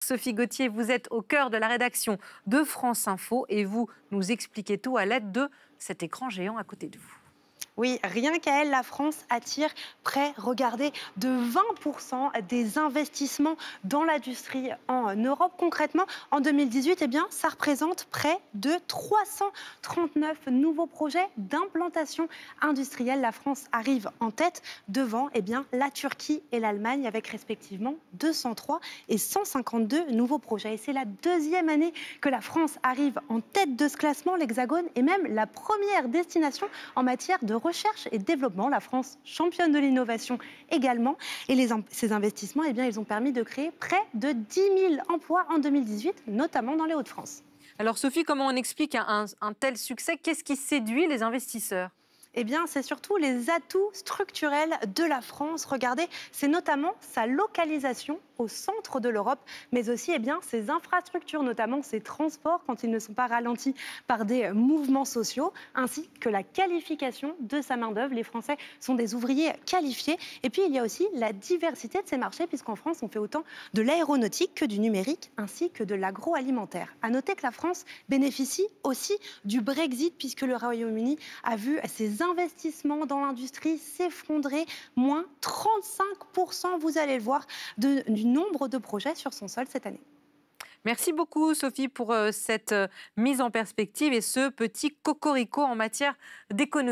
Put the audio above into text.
Sophie Gauthier, vous êtes au cœur de la rédaction de France Info et vous nous expliquez tout à l'aide de cet écran géant à côté de vous. Oui, rien qu'à elle, la France attire près, regardez, de 20% des investissements dans l'industrie en Europe. Concrètement, en 2018, eh bien, ça représente près de 339 nouveaux projets d'implantation industrielle. La France arrive en tête devant la Turquie et l'Allemagne avec respectivement 203 et 152 nouveaux projets. Et c'est la deuxième année que la France arrive en tête de ce classement. L'Hexagone est même la première destination en matière de recherche et développement. La France, championne de l'innovation également. Et ces investissements, ils ont permis de créer près de 10 000 emplois en 2018, notamment dans les Hauts-de-France. Alors Sophie, comment on explique un tel succès? Qu'est-ce qui séduit les investisseurs? Eh bien, c'est surtout les atouts structurels de la France. Regardez, c'est notamment sa localisation au centre de l'Europe, mais aussi ses infrastructures, notamment ses transports, quand ils ne sont pas ralentis par des mouvements sociaux, ainsi que la qualification de sa main-d'œuvre. Les Français sont des ouvriers qualifiés. Et puis, il y a aussi la diversité de ces marchés, puisqu'en France, on fait autant de l'aéronautique que du numérique, ainsi que de l'agroalimentaire. À noter que la France bénéficie aussi du Brexit, puisque le Royaume-Uni a vu ses investissements dans l'industrie s'effondrer, moins 35%, vous allez le voir, du nombre de projets sur son sol cette année. Merci beaucoup Sophie pour cette mise en perspective et ce petit cocorico en matière d'économie.